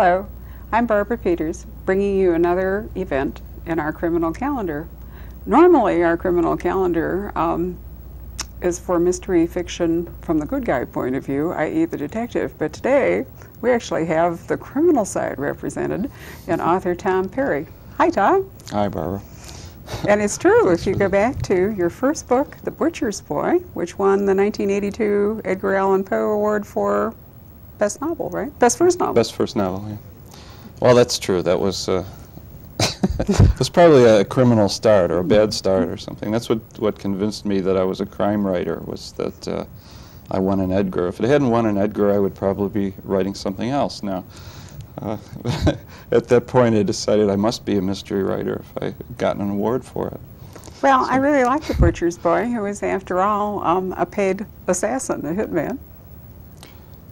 Hello, I'm Barbara Peters, bringing you another event in our criminal calendar. Normally, our criminal calendar is for mystery fiction from the good guy point of view, i.e. the detective, but today we actually have the criminal side represented in author Tom Perry. Hi, Tom. Hi, Barbara. And it's true, if you go back to your first book, The Butcher's Boy, which won the 1982 Edgar Allan Poe Award for Best Novel, right? Best First Novel. Best first novel, yeah. Well, that's true. That was it was probably a criminal start or a bad start or something. That's what convinced me that I was a crime writer, was that I won an Edgar. If it hadn't won an Edgar, I would probably be writing something else now. At that point, I decided I must be a mystery writer if I had gotten an award for it. Well, I really like The Butcher's Boy, who is, after all, a paid assassin, a hitman.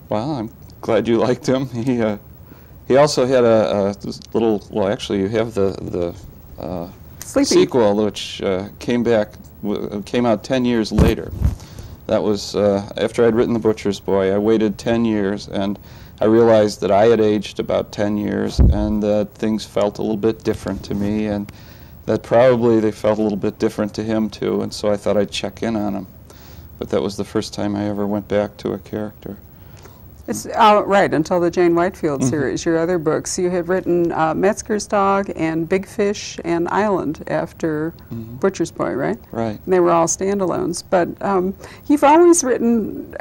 Well, I'm glad you liked him. He also had a little, well, actually, you have the sequel, which came out 10 years later. That was after I'd written The Butcher's Boy. I waited 10 years, and I realized that I had aged about 10 years, and that things felt a little bit different to me, and that probably they felt a little bit different to him too, and so I thought I'd check in on him. But that was the first time I ever went back to a character. It's right, until the Jane Whitefield series, your other books. You had written Metzger's Dog and Big Fish and Island after Butcher's Boy, right? Right. And they were all standalones. But you've always written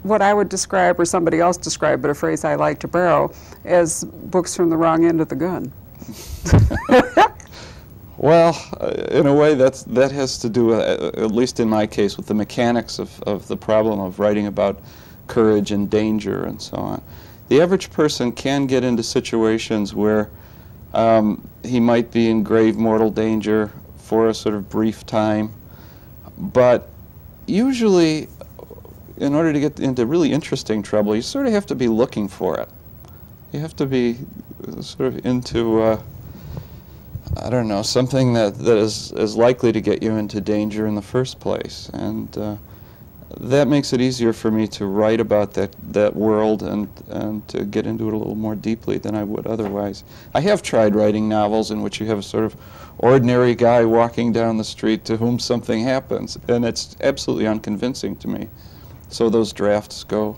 what I would describe, or somebody else describe, but a phrase I like to borrow, as books from the wrong end of the gun. Well, in a way, that has to do, at least in my case, with the mechanics of the problem of writing about courage and danger and so on. The average person can get into situations where he might be in grave mortal danger for a sort of brief time, but usually in order to get into really interesting trouble, you sort of have to be looking for it. You have to be sort of into I don't know, something that is likely to get you into danger in the first place, and that makes it easier for me to write about that world and to get into it a little more deeply than I would otherwise. I have tried writing novels in which you have a sort of ordinary guy walking down the street to whom something happens, and it's absolutely unconvincing to me. So those drafts go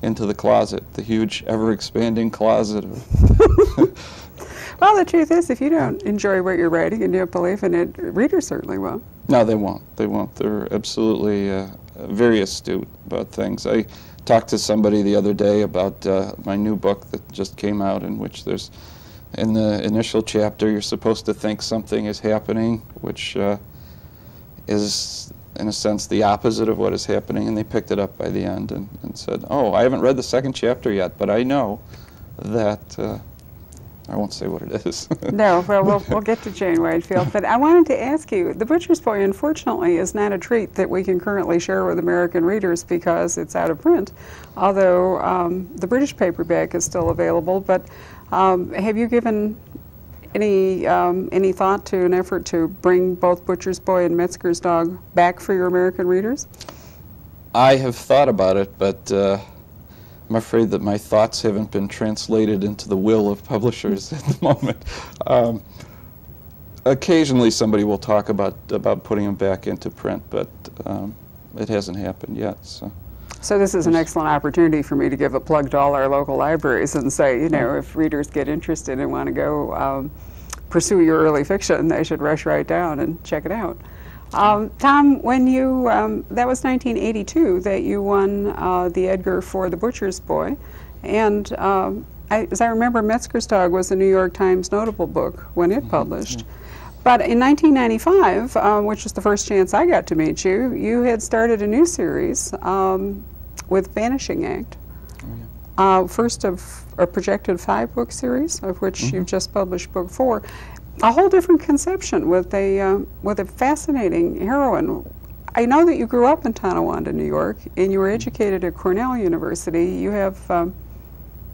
into the closet, the huge, ever-expanding closet. Well, the truth is, if you don't enjoy what you're writing and you don't believe in it, readers certainly won't. No, they won't. They won't. They're absolutely very astute about things. I talked to somebody the other day about my new book that just came out, in which there's, in the initial chapter, you're supposed to think something is happening, which is, in a sense, the opposite of what is happening, and they picked it up by the end and said, oh, I haven't read the second chapter yet, but I know that... I won't say what it is. No, well, we'll get to Jane Whitefield, but I wanted to ask you, The Butcher's Boy, unfortunately, is not a treat that we can currently share with American readers because it's out of print, although the British paperback is still available. But have you given any thought to an effort to bring both Butcher's Boy and Metzger's Dog back for your American readers? I have thought about it, but I'm afraid that my thoughts haven't been translated into the will of publishers at the moment. Occasionally somebody will talk about putting them back into print, but it hasn't happened yet. So this is an excellent opportunity for me to give a plug to all our local libraries and say, you know, if readers get interested and want to go pursue your early fiction, they should rush right down and check it out. Tom, when you, that was 1982 that you won the Edgar for The Butcher's Boy, and as I remember, Metzger's Dog was a New York Times notable book when it published. But in 1995, which was the first chance I got to meet you, you had started a new series with Vanishing Act. First of a projected 5-book series, of which you've just published book 4. A whole different conception with a fascinating heroine. I know that you grew up in Tonawanda, New York, and you were educated at Cornell University. You have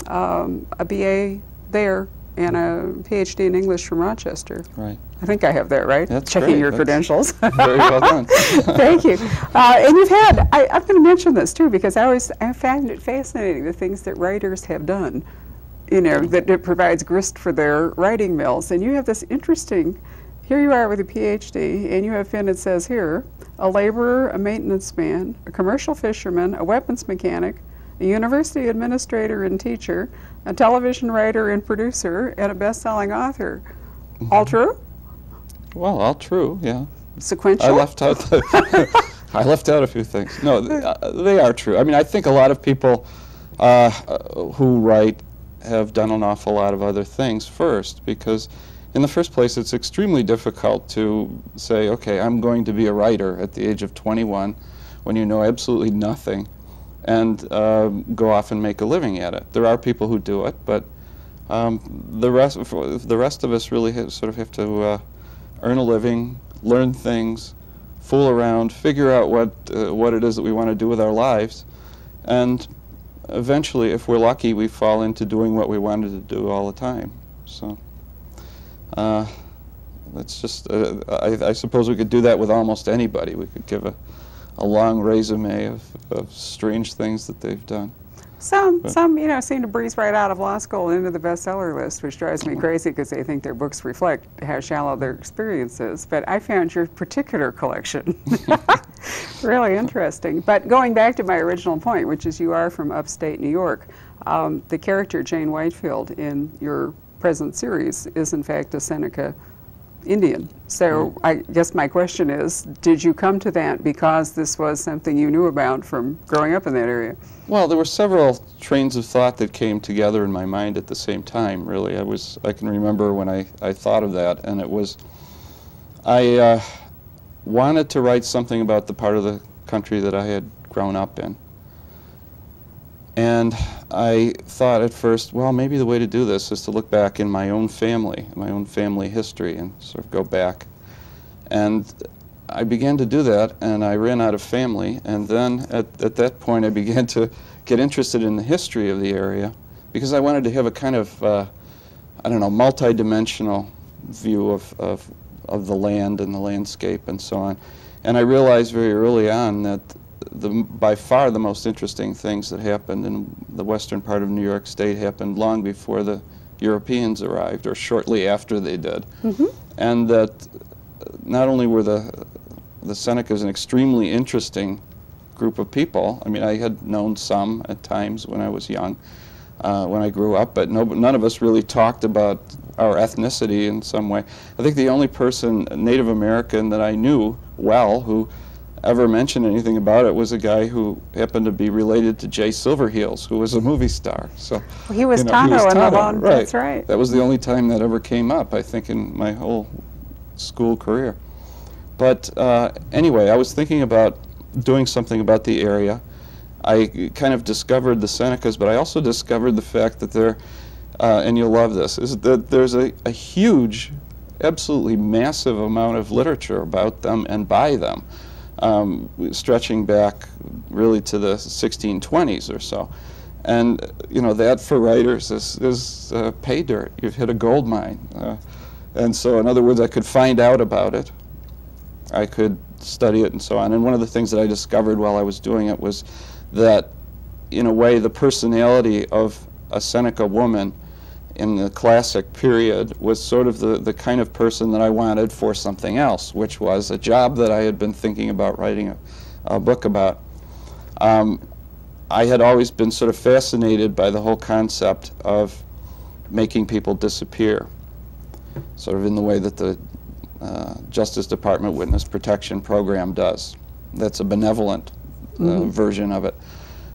a BA there and a PhD in English from Rochester. Right. I think I have that right. That's Checking great. your credentials. Very well done. Thank you. And you've had, I'm going to mention this too, because I find it fascinating, the things that writers have done you know, that it provides grist for their writing mills. And you have this interesting, here you are with a PhD, and you have been, it says here, a laborer, a maintenance man, a commercial fisherman, a weapons mechanic, a university administrator and teacher, a television writer and producer, and a best-selling author. All true? Well, all true, yeah. Sequential? I left out I left out a few things. No, they are true. I mean, I think a lot of people who write have done an awful lot of other things first, because in the first place, it's extremely difficult to say, okay, I'm going to be a writer at the age of 21 when you know absolutely nothing, and go off and make a living at it. There are people who do it, but the rest of us really sort of have to earn a living, learn things, fool around, figure out what it is that we want to do with our lives, and eventually, if we're lucky, we fall into doing what we wanted to do all the time. So that's just, I suppose we could do that with almost anybody. We could give a long resume of strange things that they've done. Some, you know, seem to breeze right out of law school into the bestseller list, which drives me crazy because they think their books reflect how shallow their experience is. But I found your particular collection really interesting. But going back to my original point, which is you are from upstate New York, the character Jane Whitefield in your present series is in fact a Seneca Indian. So I guess my question is, did you come to that because this was something you knew about from growing up in that area? Well, there were several trains of thought that came together in my mind at the same time, really. I can remember when I thought of that, and it was, I wanted to write something about the part of the country that I had grown up in. And I thought at first, well, maybe the way to do this is to look back in my own family history, and sort of go back. And I began to do that, and I ran out of family. And then at that point, I began to get interested in the history of the area, because I wanted to have a kind of, I don't know, multi-dimensional view of the land and the landscape and so on. And I realized very early on that by far the most interesting things that happened in the western part of New York State happened long before the Europeans arrived, or shortly after they did. And that not only were the Senecas an extremely interesting group of people. I mean, I had known some at times when I was young, when I grew up, but none of us really talked about our ethnicity in some way. I think the only person, Native American, that I knew well who ever mentioned anything about it was a guy who happened to be related to Jay Silverheels, who was a movie star. So he was Tonto in the Lone. Right. That's right. That was the only time that ever came up, I think, in my whole school career. But anyway, I was thinking about doing something about the area. I kind of discovered the Senecas, but I also discovered the fact that there, and you'll love this, is that there's a huge, absolutely massive amount of literature about them and by them. Stretching back really to the 1620s or so. And you know, that for writers is pay dirt. You've hit a gold mine. And so in other words, I could find out about it. I could study it and so on. And one of the things that I discovered while I was doing it was that, in a way, the personality of a Seneca woman in the classic period was sort of the kind of person that I wanted for something else, which was a job that I had been thinking about writing a book about. I had always been sort of fascinated by the whole concept of making people disappear, sort of in the way that the Justice Department Witness Protection Program does. That's a benevolent version of it.